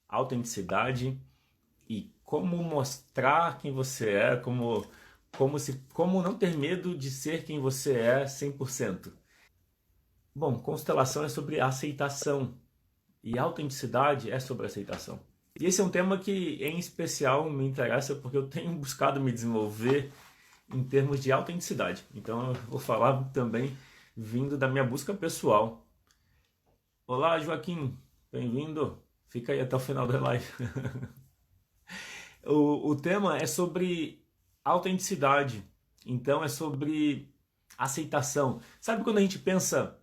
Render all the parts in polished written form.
autenticidade e como mostrar quem você é, como não ter medo de ser quem você é 100%. Bom, constelação é sobre aceitação e autenticidade é sobre aceitação. E esse é um tema que, em especial, me interessa porque eu tenho buscado me desenvolver em termos de autenticidade. Então, eu vou falar também vindo da minha busca pessoal. Olá, Joaquim, bem-vindo. Fica aí até o final da live. O tema é sobre autenticidade, então é sobre aceitação. Sabe quando a gente pensa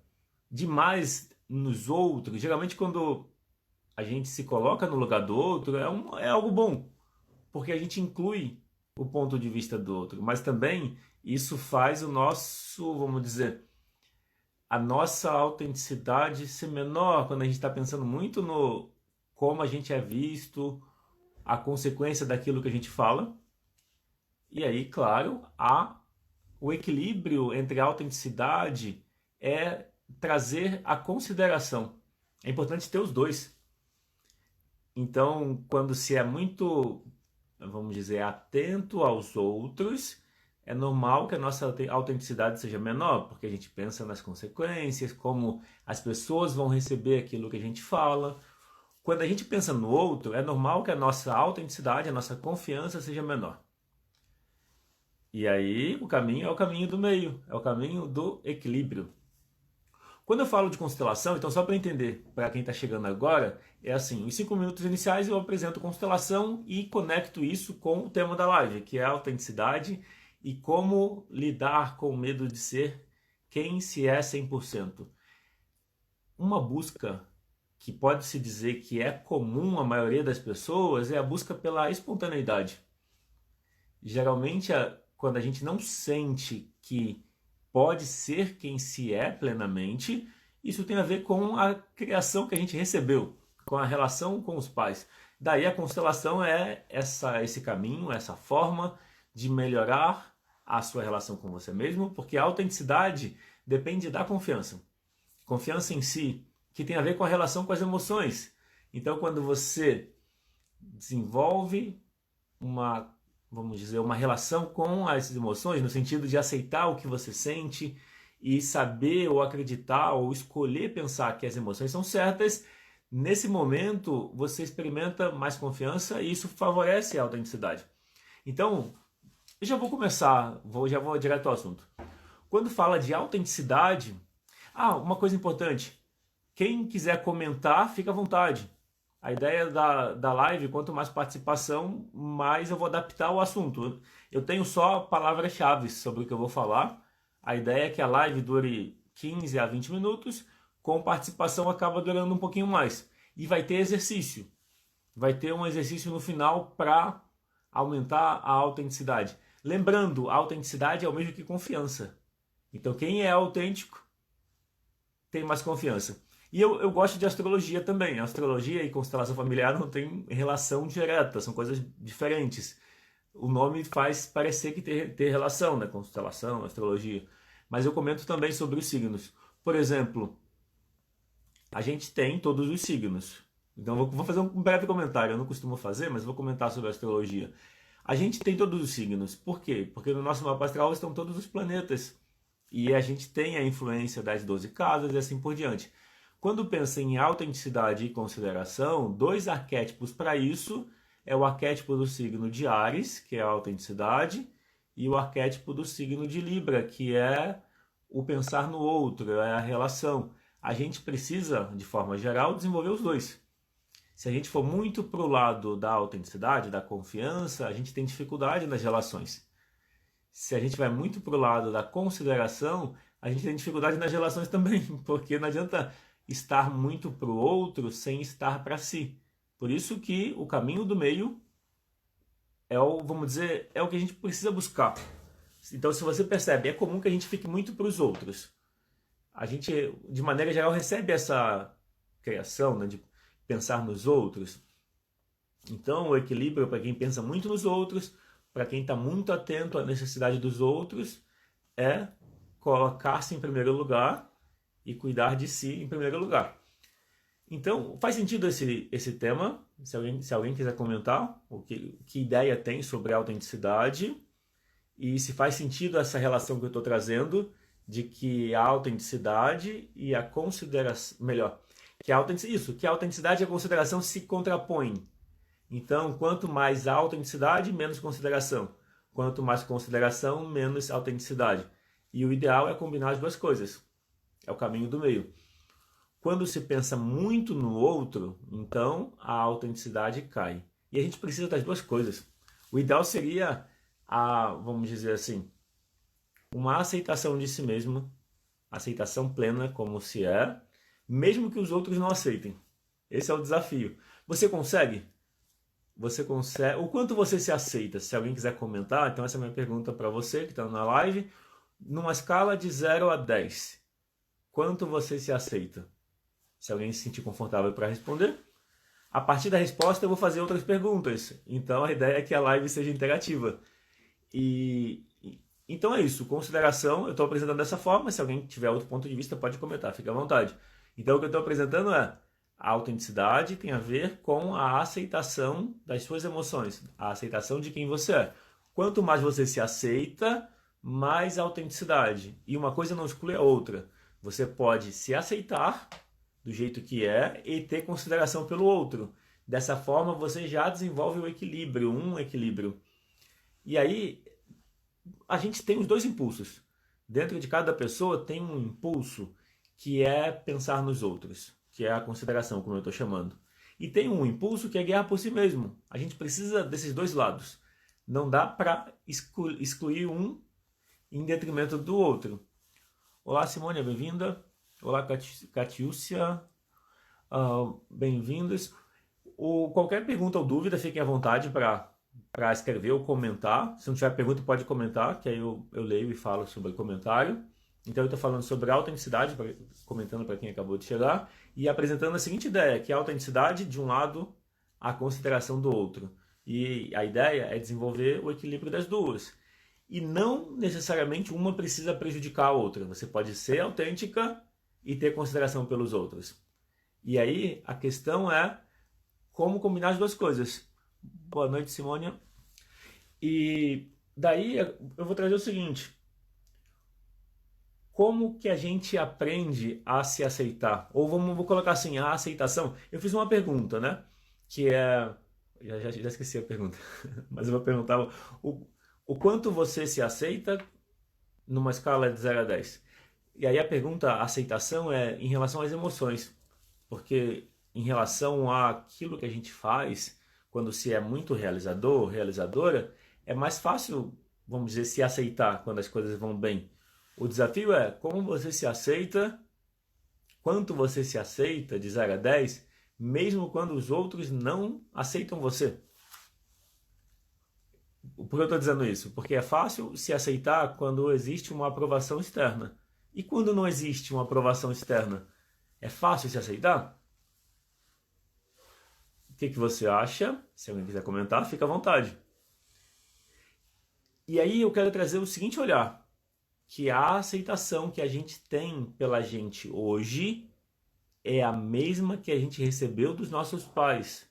demais nos outros? Geralmente, quando a gente se coloca no lugar do outro, é algo bom, porque a gente inclui o ponto de vista do outro, mas também isso faz o nosso, vamos dizer, a nossa autenticidade ser menor quando a gente está pensando muito no como a gente é visto, a consequência daquilo que a gente fala. E aí, claro, o equilíbrio entre a autenticidade é trazer a consideração. É importante ter os dois. Então, quando se é muito, vamos dizer, atento aos outros, é normal que a nossa autenticidade seja menor, porque a gente pensa nas consequências, como as pessoas vão receber aquilo que a gente fala. Quando a gente pensa no outro, é normal que a nossa autenticidade, a nossa confiança seja menor. E aí o caminho é o caminho do meio, é o caminho do equilíbrio. Quando eu falo de constelação, então só para entender, para quem está chegando agora, é assim, os 5 minutos iniciais eu apresento constelação e conecto isso com o tema da live, que é a autenticidade e como lidar com o medo de ser quem se é 100%. Uma busca que pode-se dizer que é comum à maioria das pessoas é a busca pela espontaneidade. Geralmente, quando a gente não sente que pode ser quem se é plenamente, isso tem a ver com a criação que a gente recebeu, com a relação com os pais. Daí a constelação é esse caminho, essa forma de melhorar a sua relação com você mesmo, porque a autenticidade depende da confiança. Confiança em si, que tem a ver com a relação com as emoções. Então, quando você desenvolve vamos dizer, uma relação com as emoções, no sentido de aceitar o que você sente e saber ou acreditar ou escolher pensar que as emoções são certas, nesse momento você experimenta mais confiança e isso favorece a autenticidade. Então, eu já vou começar, já vou direto ao assunto. Quando fala de autenticidade, uma coisa importante, quem quiser comentar, fica à vontade. A ideia da live, quanto mais participação, mais eu vou adaptar o assunto. Eu tenho só palavras-chave sobre o que eu vou falar. A ideia é que a live dure 15 a 20 minutos, com participação acaba durando um pouquinho mais. E vai ter exercício. Vai ter um exercício no final para aumentar a autenticidade. Lembrando, a autenticidade é o mesmo que confiança. Então quem é autêntico tem mais confiança. E eu gosto de astrologia também. Astrologia e constelação familiar não tem relação direta, são coisas diferentes. O nome faz parecer que tem relação, né? Constelação, astrologia. Mas eu comento também sobre os signos. Por exemplo, a gente tem todos os signos. Então vou fazer um breve comentário, eu não costumo fazer, mas vou comentar sobre a astrologia. A gente tem todos os signos. Por quê? Porque no nosso mapa astral estão todos os planetas. E a gente tem a influência das 12 casas e assim por diante. Quando pensa em autenticidade e consideração, dois arquétipos para isso é o arquétipo do signo de Áries, que é a autenticidade, e o arquétipo do signo de Libra, que é o pensar no outro, é a relação. A gente precisa, de forma geral, desenvolver os dois. Se a gente for muito para o lado da autenticidade, da confiança, a gente tem dificuldade nas relações. Se a gente vai muito para o lado da consideração, a gente tem dificuldade nas relações também, porque não adianta estar muito para o outro sem estar para si. Por isso que o caminho do meio vamos dizer, é o que a gente precisa buscar. Então, se você percebe, é comum que a gente fique muito para os outros. A gente, de maneira geral, recebe essa criação, né, de pensar nos outros. Então, o equilíbrio para quem pensa muito nos outros, para quem está muito atento à necessidade dos outros, é colocar-se em primeiro lugar e cuidar de si em primeiro lugar. Então, faz sentido esse tema? Se alguém quiser comentar que ideia tem sobre a autenticidade e se faz sentido essa relação que eu estou trazendo de que a autenticidade e a consideração, melhor, que a autenticidade e a consideração se contrapõem. Então, quanto mais autenticidade, menos consideração. Quanto mais consideração, menos autenticidade. E o ideal é combinar as duas coisas. É o caminho do meio. Quando se pensa muito no outro, então a autenticidade cai. E a gente precisa das duas coisas. O ideal seria, vamos dizer assim, uma aceitação de si mesmo, aceitação plena como se é, mesmo que os outros não aceitem. Esse é o desafio. Você consegue? Você consegue? O quanto você se aceita? Se alguém quiser comentar, então essa é a minha pergunta para você que está na live. Numa escala de 0 a 10, quanto você se aceita? Se alguém se sentir confortável para responder. A partir da resposta eu vou fazer outras perguntas. Então a ideia é que a live seja interativa. Então é isso. Consideração, eu estou apresentando dessa forma. Se alguém tiver outro ponto de vista, pode comentar, fique à vontade. Então o que eu estou apresentando é a autenticidade tem a ver com a aceitação das suas emoções, a aceitação de quem você é. Quanto mais você se aceita, mais autenticidade. E uma coisa não exclui a outra. Você pode se aceitar do jeito que é e ter consideração pelo outro. Dessa forma você já desenvolve o equilíbrio, um equilíbrio. E aí a gente tem os dois impulsos. Dentro de cada pessoa tem um impulso que é pensar nos outros, que é a consideração, como eu estou chamando. E tem um impulso que é guerra por si mesmo. A gente precisa desses dois lados. Não dá para excluir um em detrimento do outro. Olá, Simone, bem-vinda. Olá, Catiúcia. Bem-vindos. Qualquer pergunta ou dúvida, fiquem à vontade para escrever ou comentar. Se não tiver pergunta, pode comentar, que aí eu leio e falo sobre o comentário. Então eu estou falando sobre a autenticidade, comentando para quem acabou de chegar, e apresentando a seguinte ideia, que a autenticidade, de um lado, a consideração do outro. E a ideia é desenvolver o equilíbrio das duas. E não necessariamente uma precisa prejudicar a outra. Você pode ser autêntica e ter consideração pelos outros. E aí a questão é como combinar as duas coisas. Boa noite, Simônia. E daí eu vou trazer o seguinte. Como que a gente aprende a se aceitar? Ou vou colocar assim, a aceitação. Eu fiz uma pergunta, né? Que é... Já esqueci a pergunta. Mas eu vou perguntar o quanto você se aceita numa escala de 0 a 10. E aí a pergunta, a aceitação, é em relação às emoções. Porque em relação àquilo que a gente faz, quando se é muito realizador, realizadora, é mais fácil, vamos dizer, se aceitar quando as coisas vão bem. O desafio é como você se aceita, quanto você se aceita de 0 a 10, mesmo quando os outros não aceitam você. Por que eu estou dizendo isso? Porque é fácil se aceitar quando existe uma aprovação externa. E quando não existe uma aprovação externa? É fácil se aceitar? O que você acha? Se alguém quiser comentar, fica à vontade. E aí eu quero trazer o seguinte olhar, que a aceitação que a gente tem pela gente hoje é a mesma que a gente recebeu dos nossos pais.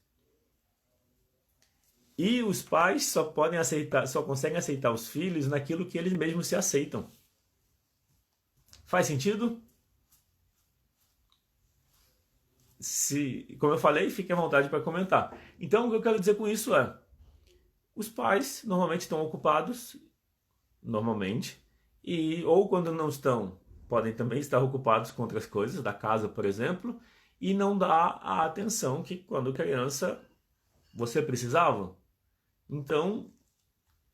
E os pais só conseguem aceitar os filhos naquilo que eles mesmos se aceitam. Faz sentido? Como eu falei, fique à vontade para comentar. Então, o que eu quero dizer com isso é, os pais normalmente estão ocupados, ou quando não estão, podem também estar ocupados com outras coisas, da casa, por exemplo, e não dá a atenção que quando criança você precisava. Então,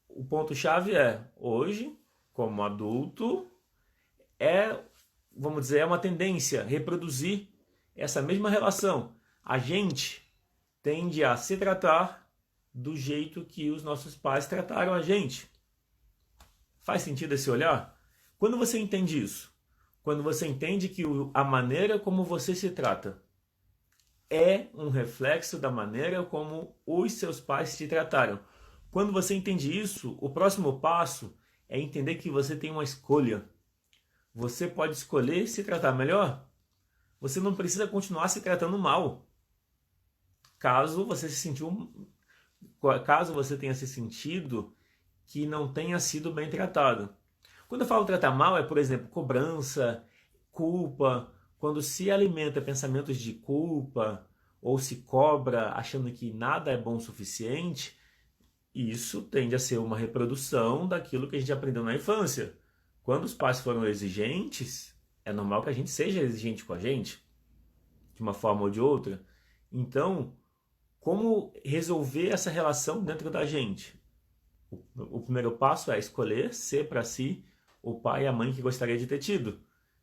o ponto-chave é, hoje, como adulto, vamos dizer, é uma tendência reproduzir essa mesma relação. A gente tende a se tratar do jeito que os nossos pais trataram a gente. Faz sentido esse olhar? Quando você entende isso, quando você entende que a maneira como você se trata é um reflexo da maneira como os seus pais te trataram. Quando você entende isso, o próximo passo é entender que você tem uma escolha. Você pode escolher se tratar melhor Você não precisa continuar se tratando mal. Caso você caso você tenha se sentido que não tenha sido bem tratado. Quando eu falo tratar mal, é, por exemplo, cobrança, culpa, quando se alimenta pensamentos de culpa ou se cobra achando que nada é bom o suficiente, isso tende a ser uma reprodução daquilo que a gente aprendeu na infância. Quando os pais foram exigentes, é normal que a gente seja exigente com a gente, de uma forma ou de outra. Então, como resolver essa relação dentro da gente? O primeiro passo é escolher ser para si o pai e a mãe que gostaria de ter tido.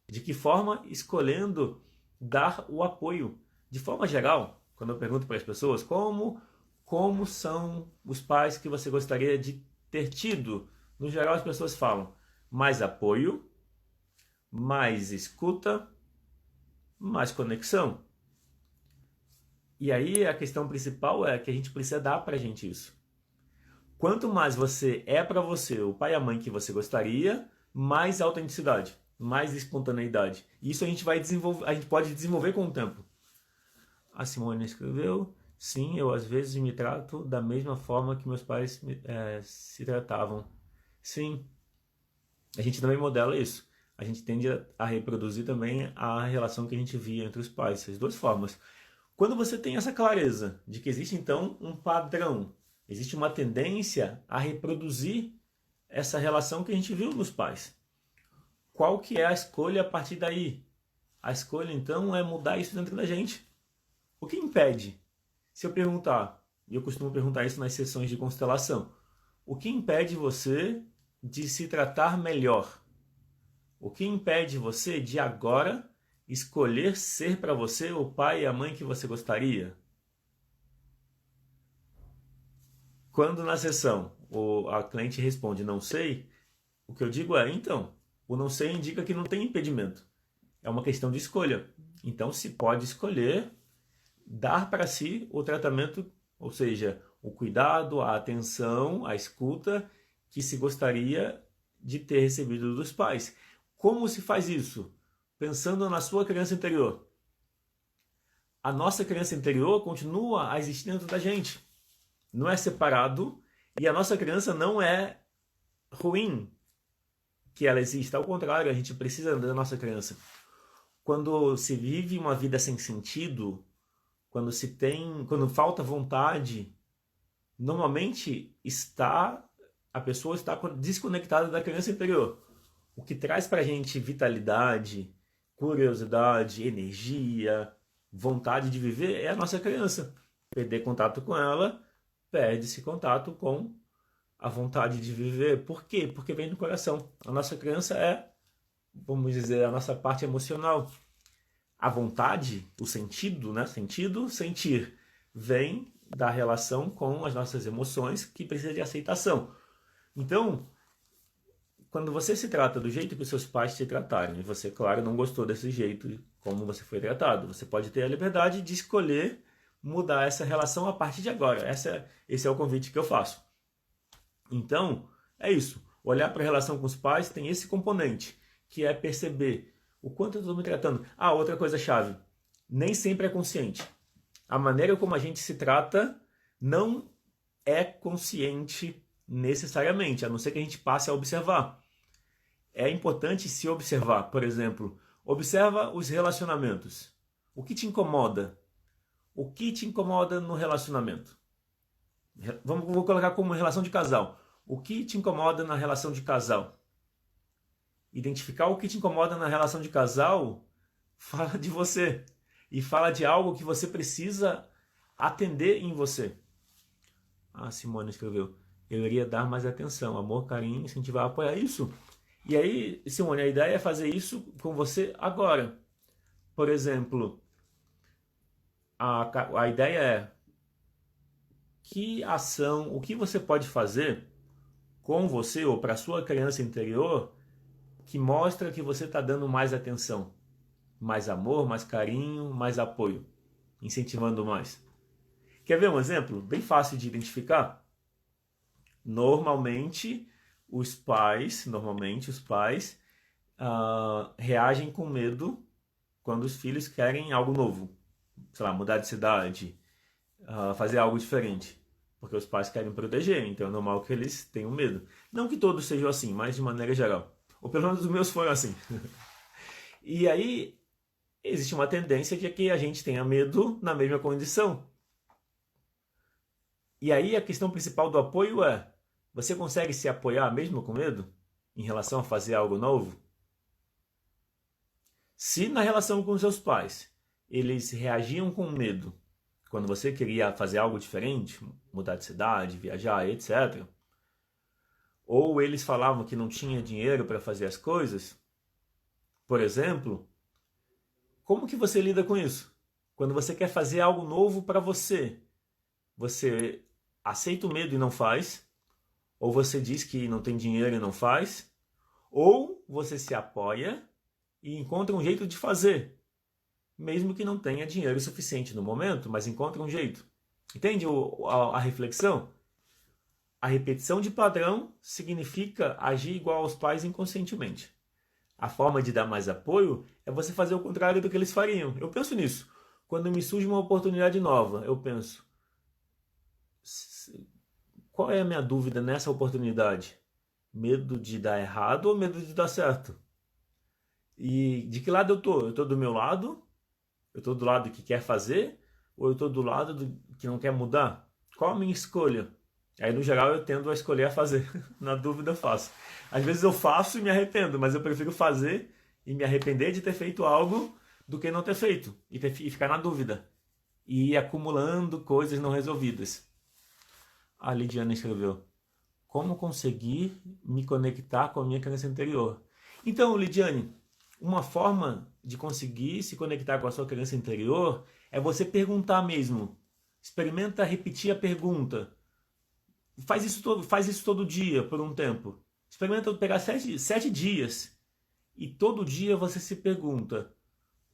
De que forma? Escolhendo dar o apoio. De forma geral, quando eu pergunto para as pessoas como são os pais que você gostaria de ter tido, no geral as pessoas falam mais apoio, mais escuta, mais conexão. E aí a questão principal é que a gente precisa dar pra gente isso. Quanto mais você é para você o pai e a mãe que você gostaria, mais autenticidade, mais espontaneidade. Isso a gente vai desenvolver, a gente pode desenvolver com o tempo. A Simone escreveu: sim, eu às vezes me trato da mesma forma que meus pais se tratavam. Sim, a gente também modela isso. A gente tende a reproduzir também a relação que a gente via entre os pais, essas duas formas. Quando você tem essa clareza de que existe então um padrão, existe uma tendência a reproduzir essa relação que a gente viu nos pais. Qual que é a escolha a partir daí? A escolha então é mudar isso dentro da gente. O que impede? Se eu perguntar, e eu costumo perguntar isso nas sessões de constelação, o que impede você de se tratar melhor? O que impede você de agora escolher ser para você o pai e a mãe que você gostaria? Quando na sessão a cliente responde não sei, o que eu digo é, então, o não sei indica que não tem impedimento. É uma questão de escolha. Então se pode escolher dar para si o tratamento, ou seja, o cuidado, a atenção, a escuta que se gostaria de ter recebido dos pais. Como se faz isso? Pensando na sua criança interior. A nossa criança interior continua a existir dentro da gente. Não é separado e a nossa criança não é ruim que ela exista. Ao contrário, a gente precisa da nossa criança. Quando se vive uma vida sem sentido, quando falta vontade, normalmente a pessoa está desconectada da criança interior. O que traz para a gente vitalidade, curiosidade, energia, vontade de viver é a nossa criança. Perder contato com ela, perde-se contato com a vontade de viver. Por quê? Porque vem do coração. A nossa criança é, vamos dizer, a nossa parte emocional. A vontade, o sentido, né? Sentido, sentir, vem da relação com as nossas emoções que precisa de aceitação. Então, quando você se trata do jeito que os seus pais te trataram, e você, claro, não gostou desse jeito como você foi tratado, você pode ter a liberdade de escolher mudar essa relação a partir de agora. Esse é o convite que eu faço. Então, é isso. Olhar para a relação com os pais tem esse componente, que é perceber o quanto eu estou me tratando. Ah, outra coisa chave. Nem sempre é consciente. A maneira como a gente se trata não é consciente necessariamente, a não ser que a gente passe a observar. É importante se observar. Por exemplo, observa os relacionamentos. O que te incomoda? O que te incomoda no relacionamento? Vou colocar como relação de casal. O que te incomoda na relação de casal? Identificar o que te incomoda na relação de casal fala de você. E fala de algo que você precisa atender em você. A Simone escreveu: eu iria dar mais atenção, amor, carinho, incentivar, apoiar isso. E aí, Simone, a ideia é fazer isso com você agora. Por exemplo, a ideia é que ação, o que você pode fazer com você ou para a sua criança interior que mostra que você está dando mais atenção, mais amor, mais carinho, mais apoio, incentivando mais. Quer ver um exemplo bem fácil de identificar? Normalmente os pais reagem com medo quando os filhos querem algo novo, sei lá, mudar de cidade, fazer algo diferente, porque os pais querem proteger, então é normal que eles tenham medo. Não que todos sejam assim, mas de maneira geral. Ou pelo menos os meus foram assim. E aí existe uma tendência de que a gente tenha medo na mesma condição. E aí a questão principal do apoio é: você consegue se apoiar mesmo com medo em relação a fazer algo novo? Se na relação com seus pais eles reagiam com medo quando você queria fazer algo diferente, mudar de cidade, viajar, etc., ou eles falavam que não tinha dinheiro para fazer as coisas, por exemplo, como que você lida com isso? Quando você quer fazer algo novo para você, você aceita o medo e não faz, ou você diz que não tem dinheiro e não faz, ou você se apoia e encontra um jeito de fazer, mesmo que não tenha dinheiro suficiente no momento, mas encontra um jeito. Entende a reflexão? A repetição de padrão significa agir igual aos pais inconscientemente. A forma de dar mais apoio é você fazer o contrário do que eles fariam. Eu penso nisso. Quando me surge uma oportunidade nova, eu penso: qual é a minha dúvida nessa oportunidade? Medo de dar errado ou medo de dar certo? E de que lado eu tô? Eu tô do meu lado? Eu tô do lado que quer fazer? Ou eu tô do lado que não quer mudar? Qual a minha escolha? Aí, no geral, eu tendo a escolher a fazer. Na dúvida, eu faço. Às vezes eu faço e me arrependo, mas eu prefiro fazer e me arrepender de ter feito algo do que não ter feito e ficar na dúvida. E ir acumulando coisas não resolvidas. A Lidiana escreveu: como conseguir me conectar com a minha criança interior? Então, Lidiane, uma forma de conseguir se conectar com a sua criança interior é você perguntar mesmo. Experimenta repetir a pergunta. Faz isso todo dia por um tempo. Experimenta pegar 7 dias e todo dia você se pergunta: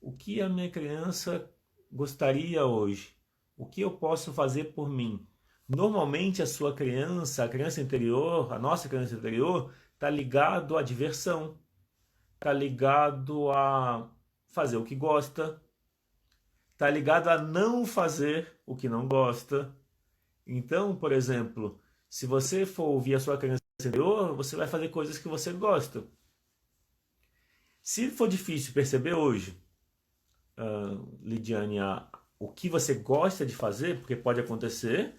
o que a minha criança gostaria hoje? O que eu posso fazer por mim? Normalmente a criança interior, a nossa criança interior, está ligado à diversão, está ligado a fazer o que gosta, está ligado a não fazer o que não gosta. Então, por exemplo, se você for ouvir a sua criança interior, você vai fazer coisas que você gosta. Se for difícil perceber hoje, Lidiane, o que você gosta de fazer, porque pode acontecer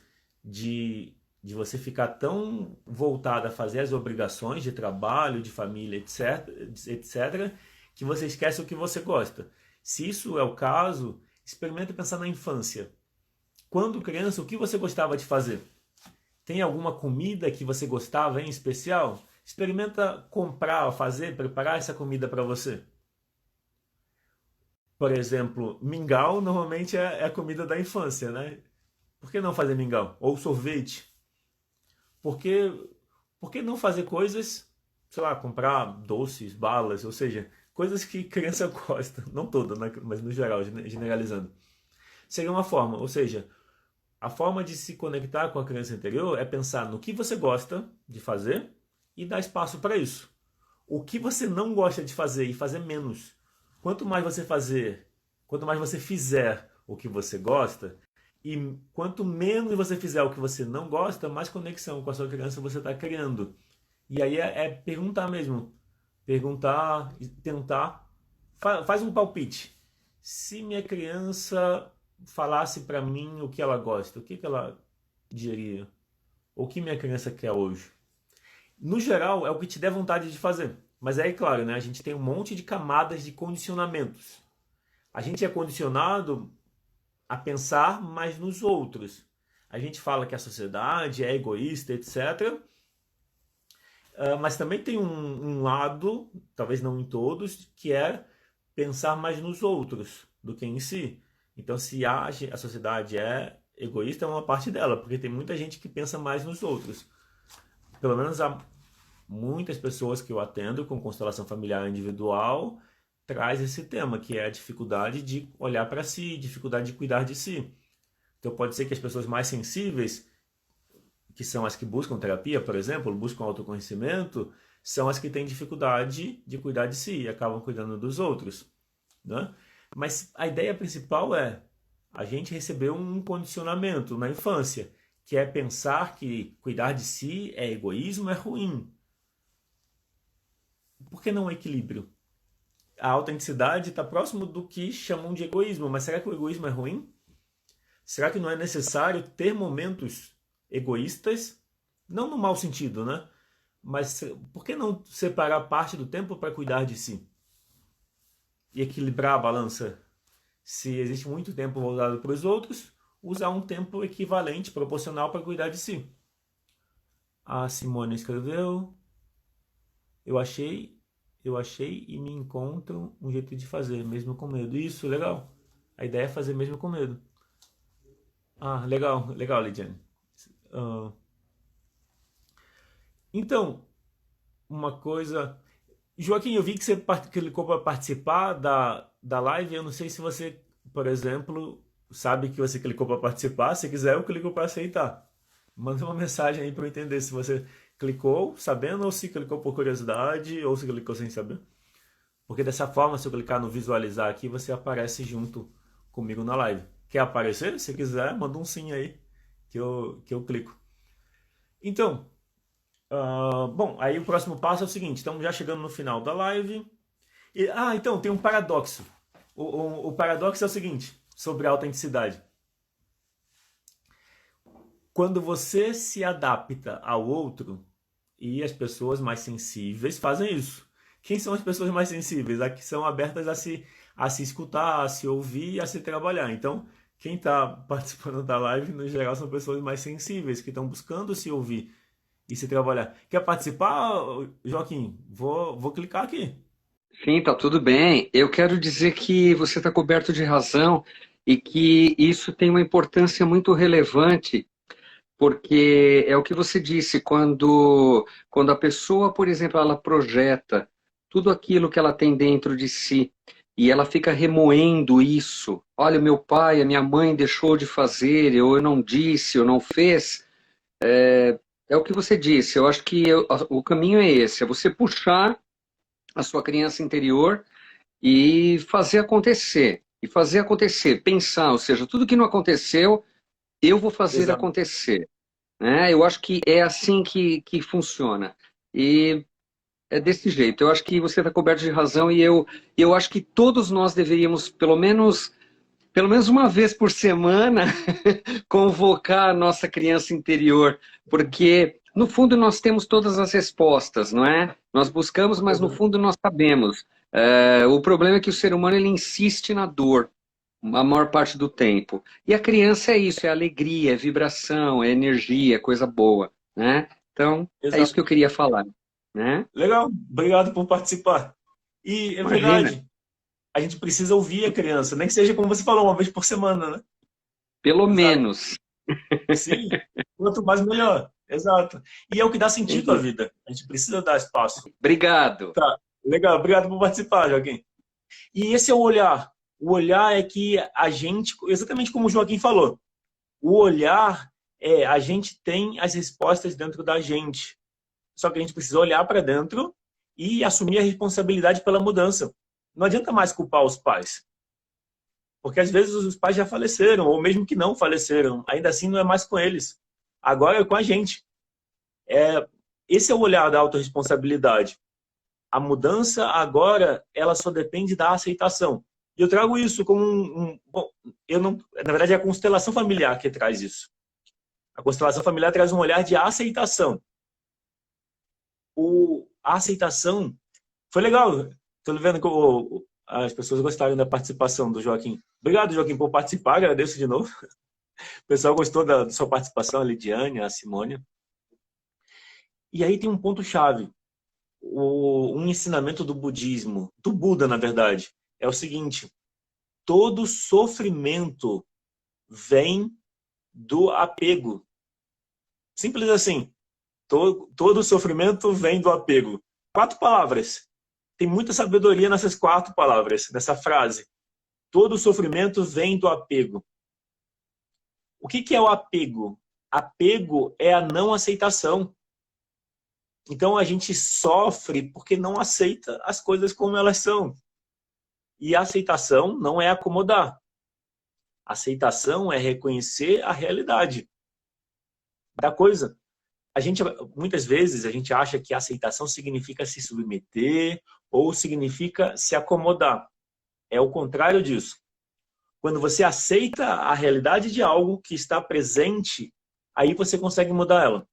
de você ficar tão voltado a fazer as obrigações de trabalho, de família, etc., que você esquece o que você gosta. Se isso é o caso, experimente pensar na infância. Quando criança, o que você gostava de fazer? Tem alguma comida que você gostava em especial? Experimenta comprar, fazer, preparar essa comida para você. Por exemplo, mingau normalmente é a comida da infância, né? Por que não fazer mingau? Ou sorvete? Por que, por que não fazer coisas, sei lá, comprar doces, balas, ou seja, coisas que criança gosta, não toda, né? Mas no geral, generalizando. Seria uma forma, ou seja, a forma de se conectar com a criança interior é pensar no que você gosta de fazer e dar espaço para isso. O que você não gosta de fazer e fazer menos. Quanto mais você fizer o que você gosta, e quanto menos você fizer o que você não gosta, mais conexão com a sua criança você está criando. E aí é perguntar mesmo. Perguntar, tentar. Faz um palpite. Se minha criança falasse para mim o que ela gosta, o que ela diria? O que minha criança quer hoje? No geral, é o que te der vontade de fazer. Mas aí, claro, né, a gente tem um monte de camadas de condicionamentos. A gente é condicionado a pensar mais nos outros. A gente fala que a sociedade é egoísta, etc. Mas também tem um lado, talvez não em todos, que é pensar mais nos outros do que em si. Então, se a sociedade é egoísta, é uma parte dela, porque tem muita gente que pensa mais nos outros. Pelo menos há muitas pessoas que eu atendo com constelação familiar individual traz esse tema, que é a dificuldade de olhar para si, dificuldade de cuidar de si. Então pode ser que as pessoas mais sensíveis, que são as que buscam terapia, por exemplo, buscam autoconhecimento, são as que têm dificuldade de cuidar de si e acabam cuidando dos outros, né? Mas a ideia principal é a gente recebeu um condicionamento na infância, que é pensar que cuidar de si é egoísmo, é ruim. Por que não equilíbrio? A autenticidade está próximo do que chamam de egoísmo, mas será que o egoísmo é ruim? Será que não é necessário ter momentos egoístas? Não no mau sentido, né? Mas por que não separar parte do tempo para cuidar de si? E equilibrar a balança? Se existe muito tempo voltado para os outros, usar um tempo equivalente, proporcional para cuidar de si. A Simone escreveu: Eu achei, eu achei e me encontro um jeito de fazer, mesmo com medo. Isso, legal. A ideia é fazer mesmo com medo. Ah, legal, legal, Lidiane. Ah, então, uma coisa. Joaquim, eu vi que você clicou para participar da live. Eu não sei se você, por exemplo, sabe que você clicou para participar. Se quiser, eu clico para aceitar. Manda uma mensagem aí para eu entender se você clicou sabendo ou se clicou por curiosidade ou se clicou sem saber. Porque dessa forma, se eu clicar no visualizar aqui, você aparece junto comigo na live. Quer aparecer? Se quiser, manda um sim aí que eu clico. Então, bom, aí o próximo passo é o seguinte: estamos já chegando no final da live. Então, tem um paradoxo. O paradoxo é o seguinte, sobre a autenticidade. Quando você se adapta ao outro, e as pessoas mais sensíveis fazem isso. Quem são as pessoas mais sensíveis? As que são abertas a se escutar, a se ouvir e a se trabalhar. Então, quem está participando da live, no geral, são pessoas mais sensíveis, que estão buscando se ouvir e se trabalhar. Quer participar, Joaquim? Vou clicar aqui. Sim, tá tudo bem. Eu quero dizer que você está coberto de razão e que isso tem uma importância muito relevante, porque é o que você disse, quando a pessoa, por exemplo, ela projeta tudo aquilo que ela tem dentro de si e ela fica remoendo isso. Olha, meu pai, a minha mãe deixou de fazer, ou eu não disse, ou não fez. É o que você disse. Eu acho que o caminho é esse, é você puxar a sua criança interior e fazer acontecer. E fazer acontecer, pensar, ou seja, tudo que não aconteceu, eu vou fazer Exato. acontecer. Né? Eu acho que é assim que funciona. E é desse jeito. Eu acho que você está coberto de razão e eu acho que todos nós deveríamos, pelo menos uma vez por semana, convocar a nossa criança interior, porque no fundo nós temos todas as respostas, não é? Nós buscamos, mas no Exato. fundo nós sabemos. O problema é que o ser humano ele insiste na dor a maior parte do tempo. E a criança é isso, é alegria, é vibração, é energia, é coisa boa, né? Então, é isso que Exato. eu queria falar, né? Legal, obrigado por participar. E é Imagina, verdade, a gente precisa ouvir a criança, nem que seja como você falou, uma vez por semana, né? pelo Exato. menos. Sim, quanto mais melhor. Exato. E é o que dá sentido à vida. A gente precisa dar espaço. Obrigado. Tá, legal. Obrigado por participar, Joaquim. E esse é o olhar. O olhar é que a gente, exatamente como o Joaquim falou, o olhar é a gente tem as respostas dentro da gente. Só que a gente precisa olhar para dentro e assumir a responsabilidade pela mudança. Não adianta mais culpar os pais, porque às vezes os pais já faleceram, ou mesmo que não faleceram, ainda assim não é mais com eles. Agora é com a gente. Esse é o olhar da autorresponsabilidade. A mudança agora, ela só depende da aceitação. E eu trago isso como bom, eu não, na verdade é a constelação familiar que traz isso. A constelação familiar traz um olhar de aceitação. A aceitação foi legal. Estou vendo que as pessoas gostaram da participação do Joaquim. Obrigado, Joaquim, por participar. Agradeço de novo. O pessoal gostou da sua participação, a Lidiane, a Simone. E aí tem um ponto-chave. Um ensinamento do budismo, do Buda, na verdade, é o seguinte: todo sofrimento vem do apego. Simples assim. Todo sofrimento vem do apego. 4 palavras. Tem muita sabedoria nessas 4 palavras, nessa frase. Todo sofrimento vem do apego. O que é o apego? Apego é a não aceitação. Então a gente sofre porque não aceita as coisas como elas são. E a aceitação não é acomodar. A aceitação é reconhecer a realidade da coisa. Muitas vezes a gente acha que a aceitação significa se submeter ou significa se acomodar. É o contrário disso. Quando você aceita a realidade de algo que está presente, aí você consegue mudar ela.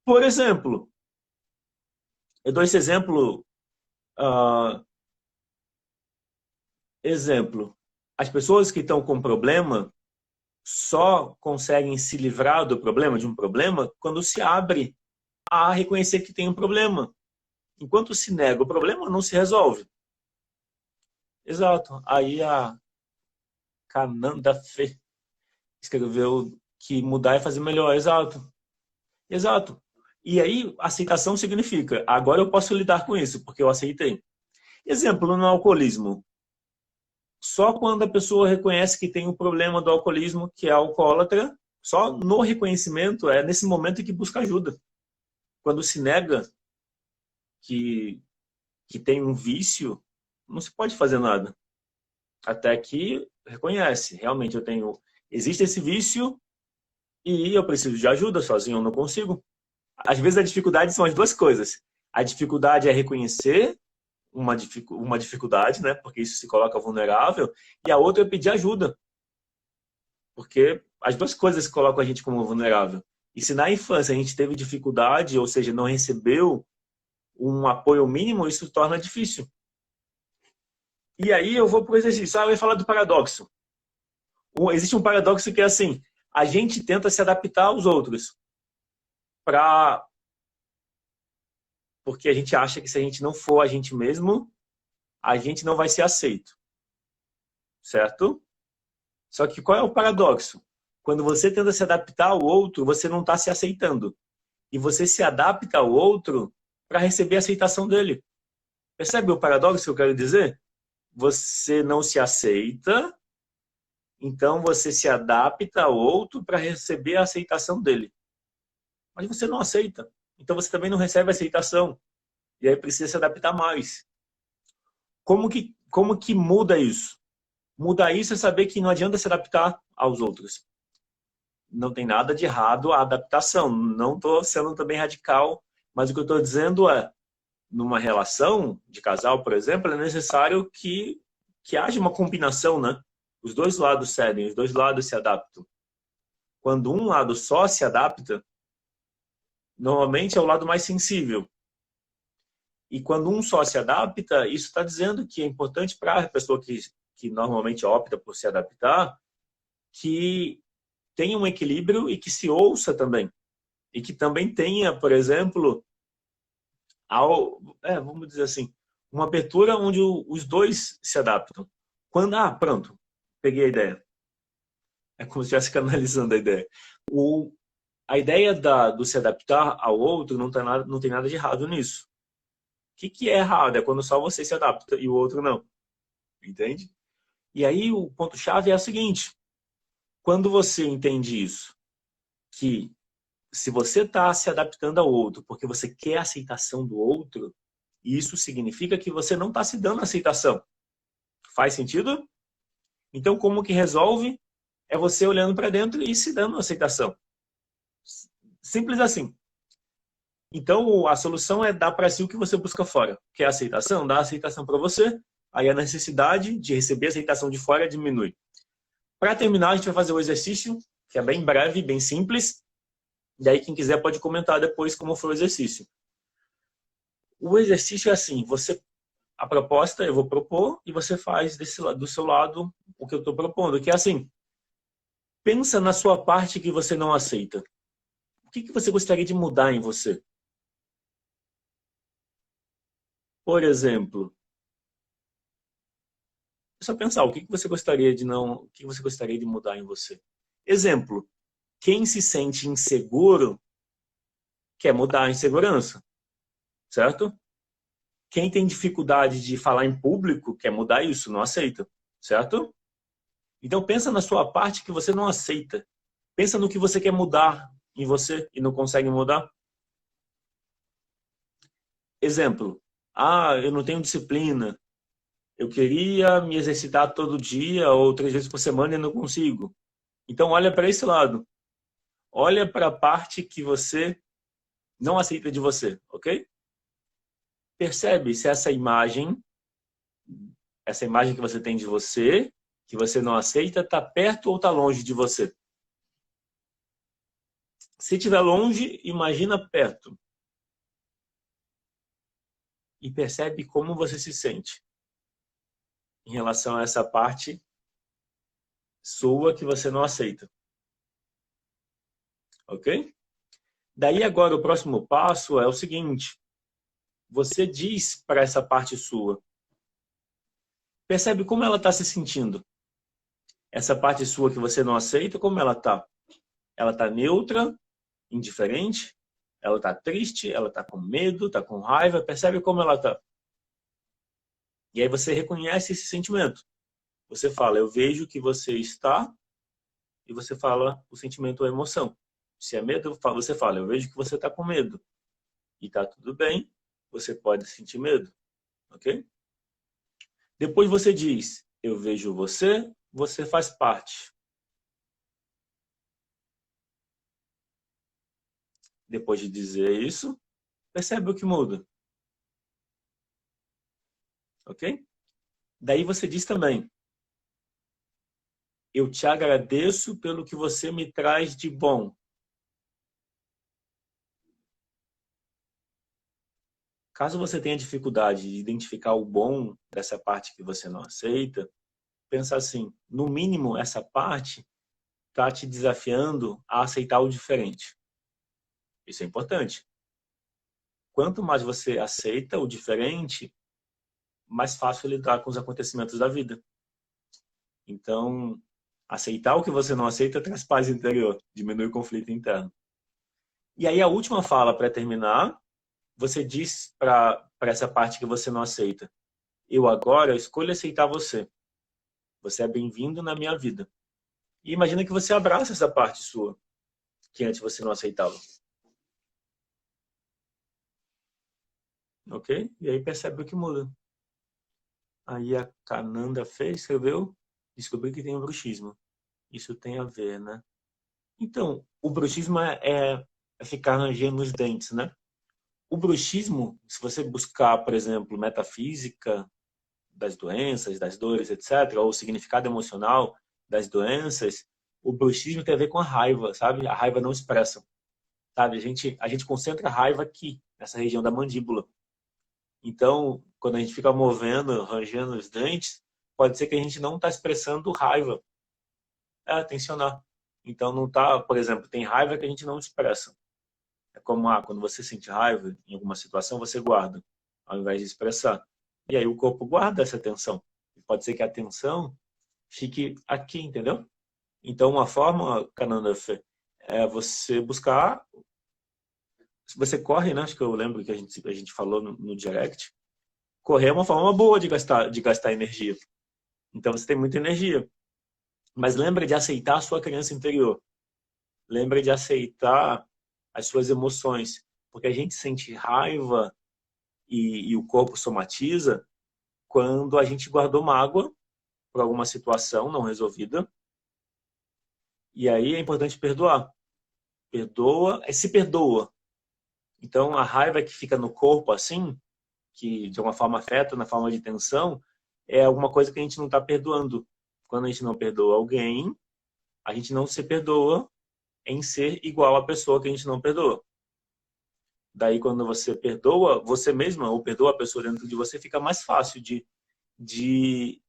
Por exemplo, eu dou esse exemplo. Exemplo. As pessoas que estão com problema só conseguem se livrar do problema, de um problema, quando se abre a reconhecer que tem um problema. Enquanto se nega o problema, não se resolve. Exato. Aí a Cananda Fê escreveu que mudar é fazer melhor. Exato. Exato. E aí, aceitação significa, agora eu posso lidar com isso, porque eu aceitei. Exemplo, no alcoolismo. Só quando a pessoa reconhece que tem o problema do alcoolismo, que é alcoólatra, só no reconhecimento, é nesse momento que busca ajuda. Quando se nega que tem um vício, não se pode fazer nada. Até que reconhece, realmente eu tenho, existe esse vício e eu preciso de ajuda, sozinho eu não consigo. Às vezes a dificuldade são as duas coisas. A dificuldade é reconhecer uma dificuldade, né? Porque isso se coloca vulnerável, e a outra é pedir ajuda. Porque as duas coisas colocam a gente como vulnerável. E se na infância a gente teve dificuldade, ou seja, não recebeu um apoio mínimo, isso torna difícil. E aí eu vou para o exercício. Eu ia falar do paradoxo. Existe um paradoxo que é assim, a gente tenta se adaptar aos outros porque a gente acha que se a gente não for a gente mesmo, a gente não vai ser aceito. Certo? Só que qual é o paradoxo? Quando você tenta se adaptar ao outro, você não está se aceitando. E você se adapta ao outro para receber a aceitação dele. Percebe o paradoxo que eu quero dizer? Você não se aceita, então você se adapta ao outro para receber a aceitação dele. Mas você não aceita. Então você também não recebe a aceitação. E aí precisa se adaptar mais. Como que muda isso? Mudar isso é saber que não adianta se adaptar aos outros. Não tem nada de errado a adaptação. Não estou sendo também radical, mas o que eu estou dizendo é, numa relação de casal, por exemplo, é necessário que haja uma combinação, né? Os dois lados cedem, os dois lados se adaptam. Quando um lado só se adapta, normalmente é o lado mais sensível. E quando um só se adapta, isso está dizendo que é importante para a pessoa que normalmente opta por se adaptar, que tenha um equilíbrio e que se ouça também. E que também tenha, por exemplo, vamos dizer assim, uma abertura onde os dois se adaptam. Pronto, peguei a ideia. É como se estivesse canalizando a ideia. A ideia do se adaptar ao outro não tem nada de errado nisso. O que é errado? É quando só você se adapta e o outro não. Entende? E aí o ponto-chave é o seguinte. Quando você entende isso, que se você está se adaptando ao outro porque você quer a aceitação do outro, isso significa que você não está se dando aceitação. Faz sentido? Então, como que resolve? É você olhando para dentro e se dando aceitação. Simples assim. Então, a solução é dar para si o que você busca fora. Quer aceitação? Dá aceitação para você. Aí a necessidade de receber aceitação de fora diminui. Para terminar, a gente vai fazer o exercício, que é bem breve, bem simples. E aí, quem quiser pode comentar depois como foi o exercício. O exercício é assim, a proposta eu vou propor e você faz do seu lado o que eu estou propondo, que é assim, pensa na sua parte que você não aceita. O que você gostaria de mudar em você? Por exemplo, é só pensar, o que você gostaria de não, o que você gostaria de mudar em você? Exemplo, quem se sente inseguro quer mudar a insegurança, certo? Quem tem dificuldade de falar em público quer mudar isso, não aceita, certo? Então pensa na sua parte que você não aceita. Pensa no que você quer mudar em você e não consegue mudar. Exemplo, eu não tenho disciplina, Eu queria me exercitar todo dia ou 3 vezes por semana e não consigo. Então, olha para esse lado. Olha para a parte que você não aceita de você, ok? Percebe se essa imagem que você tem de você, que você não aceita, está perto ou está longe de você. Se estiver longe, imagina perto. E percebe como você se sente em relação a essa parte sua que você não aceita. Ok? Daí agora o próximo passo é o seguinte. Você diz para essa parte sua. Percebe como ela está se sentindo. Essa parte sua que você não aceita, como ela está? Ela está neutra, indiferente, ela está triste, ela está com medo, está com raiva. Percebe como ela está? E aí você reconhece esse sentimento. Você fala, eu vejo que você está, e você fala o sentimento ou a emoção. Se é medo, você fala, eu vejo que você está com medo. E está tudo bem, você pode sentir medo, ok? Depois você diz, eu vejo você, você faz parte. Depois de dizer isso, percebe o que muda, ok? Daí você diz também, eu te agradeço pelo que você me traz de bom. Caso você tenha dificuldade de identificar o bom dessa parte que você não aceita, pensa assim, no mínimo essa parte está te desafiando a aceitar o diferente. Isso é importante. Quanto mais você aceita o diferente, mais fácil é lidar com os acontecimentos da vida. Então, aceitar o que você não aceita traz paz interior, diminui o conflito interno. E aí a última fala para terminar, você diz para essa parte que você não aceita, eu agora escolho aceitar você. Você é bem-vindo na minha vida. E imagina que você abraça essa parte sua, que antes você não aceitava. Ok? E aí percebe o que muda. Aí a Cananda fez, escreveu, descobri que tem o bruxismo. Isso tem a ver, né? Então, o bruxismo é ficar rangendo os dentes, né? O bruxismo, se você buscar, por exemplo, metafísica das doenças, das dores, etc., ou o significado emocional das doenças, o bruxismo tem a ver com a raiva, sabe? A raiva não expressa, sabe? A gente concentra a raiva aqui, nessa região da mandíbula. Então, quando a gente fica movendo, rangendo os dentes, pode ser que a gente não está expressando raiva. É, tensionar. Então, não tá, por exemplo, tem raiva que a gente não expressa. É como, quando você sente raiva em alguma situação, você guarda, ao invés de expressar. E aí o corpo guarda essa tensão. Pode ser que a tensão fique aqui, entendeu? Então, uma forma, Cananda, é você buscar. Se você corre, né? Acho que eu lembro que a gente falou no direct. Correr é uma forma boa de gastar energia. Então, você tem muita energia. Mas lembra de aceitar a sua criança interior. Lembra de aceitar as suas emoções. Porque a gente sente raiva e o corpo somatiza quando a gente guardou mágoa por alguma situação não resolvida. E aí é importante perdoar. Perdoa, se perdoa. Então a raiva que fica no corpo assim, que de alguma forma afeta na forma de tensão, é alguma coisa que a gente não está perdoando. Quando a gente não perdoa alguém, a gente não se perdoa em ser igual à pessoa que a gente não perdoa. Daí, quando você perdoa você mesma ou perdoa a pessoa dentro de você, fica mais fácil de, de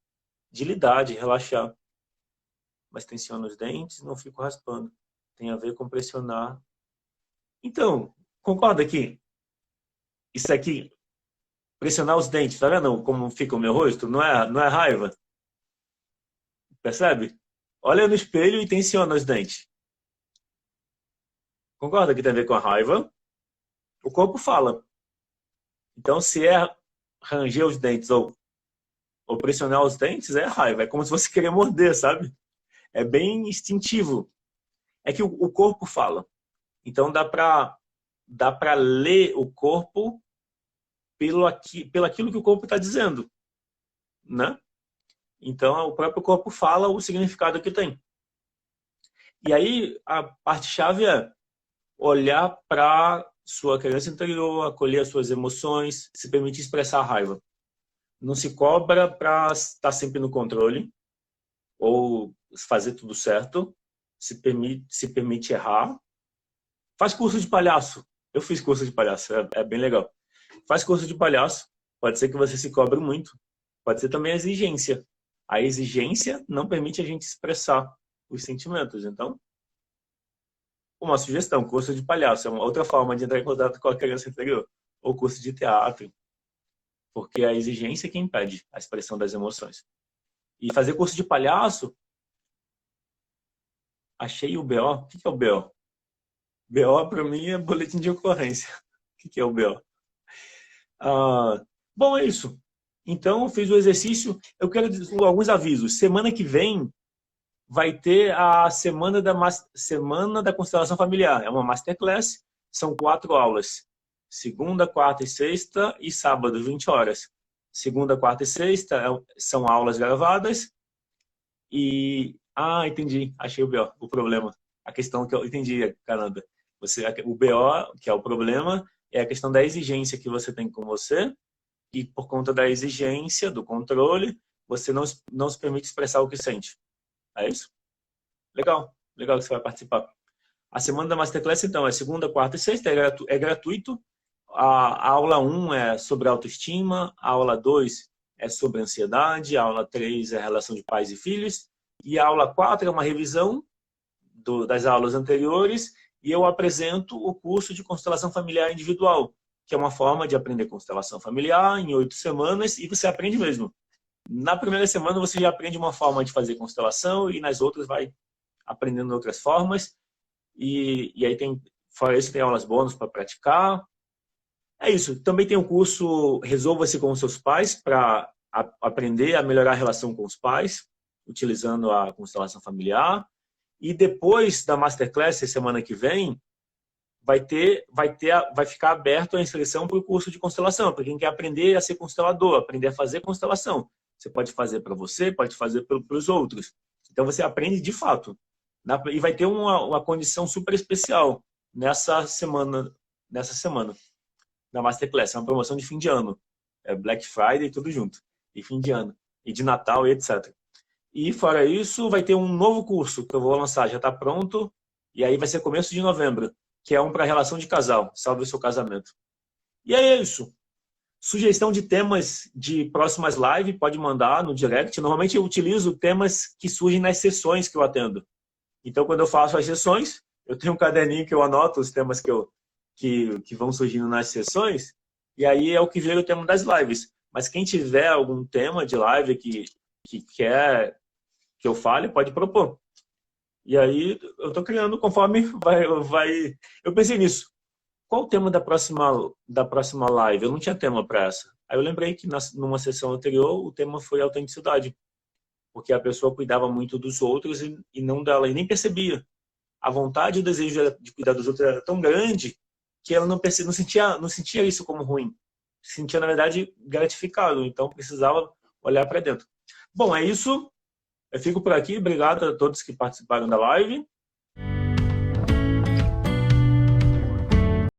lidar, de relaxar. Mas tensiono os dentes, não fico raspando. Tem a ver com pressionar. Então, concorda que isso aqui, pressionar os dentes, tá vendo como fica o meu rosto? Não é raiva? Percebe? Olha no espelho e tensiona os dentes. Concorda que tem a ver com a raiva? O corpo fala. Então, se é ranger os dentes ou pressionar os dentes, é raiva. É como se você queria morder, sabe? É bem instintivo. É que o corpo fala. Então, dá para ler o corpo pelo aquilo que o corpo está dizendo. né? Então, o próprio corpo fala o significado que tem. E aí, a parte-chave é olhar para sua criança interior, acolher as suas emoções, se permitir expressar a raiva. Não se cobra para estar sempre no controle ou fazer tudo certo. Se permite errar. Faz curso de palhaço. Eu fiz curso de palhaço, é bem legal. Faz curso de palhaço. Pode ser que você se cobre muito. Pode ser também a exigência. A exigência não permite a gente expressar os sentimentos. Então, uma sugestão, curso de palhaço é uma outra forma de entrar em contato com a criança interior. Ou curso de teatro, porque a exigência é que impede a expressão das emoções. E fazer curso de palhaço, achei o BO. O que é o BO? BO para mim é boletim de ocorrência. O que é o BO? Bom, é isso. Então, eu fiz o exercício. Eu quero alguns avisos. Semana que vem vai ter a semana da constelação familiar. É uma masterclass, são 4 aulas. Segunda, quarta e sexta e sábado, 20 horas. Segunda, quarta e sexta são aulas gravadas. Entendi. Achei o problema. A questão que eu entendi, caramba. O BO, que é o problema, é a questão da exigência que você tem com você. E por conta da exigência, do controle, você não se permite expressar o que sente. É isso? Legal. Legal que você vai participar. A semana da Masterclass, então, é segunda, quarta e sexta, é gratuito. A aula 1 é sobre autoestima, a aula 2 é sobre ansiedade, a aula 3 é a relação de pais e filhos, e a aula 4 é uma revisão das aulas anteriores, e eu apresento o curso de constelação familiar individual, que é uma forma de aprender constelação familiar em 8 semanas, e você aprende mesmo. Na primeira semana você já aprende uma forma de fazer constelação, e nas outras vai aprendendo outras formas, e aí fora isso, tem aulas bônus para praticar. É isso. Também tem o curso Resolva-se com os seus pais, para aprender a melhorar a relação com os pais, utilizando a constelação familiar. E depois da Masterclass, semana que vem, vai ficar aberto a inscrição para o curso de constelação, para quem quer aprender a ser constelador, aprender a fazer constelação. Você pode fazer para você, pode fazer para os outros. Então você aprende de fato. E vai ter uma condição super especial nessa semana da Masterclass. É uma promoção de fim de ano. É Black Friday e tudo junto. E fim de ano. E de Natal e etc. E fora isso, vai ter um novo curso que eu vou lançar, já está pronto. E aí vai ser começo de novembro, que é um para relação de casal. Salve o seu casamento. E é isso. Sugestão de temas de próximas lives, pode mandar no direct. Normalmente eu utilizo temas que surgem nas sessões que eu atendo. Então, quando eu faço as sessões, eu tenho um caderninho que eu anoto os temas que vão surgindo nas sessões, e aí é o que vira o tema das lives. Mas quem tiver algum tema de live que quer que eu fale, pode propor. E aí eu estou criando conforme vai. Eu pensei nisso. Qual o tema da próxima live? Eu não tinha tema para essa. Aí eu lembrei que numa sessão anterior o tema foi autenticidade. Porque a pessoa cuidava muito dos outros e não dela, e nem percebia. A vontade e o desejo de cuidar dos outros era tão grande que ela não sentia isso como ruim. Se sentia, na verdade, gratificado. Então, precisava olhar para dentro. Bom, é isso. Eu fico por aqui. Obrigado a todos que participaram da live.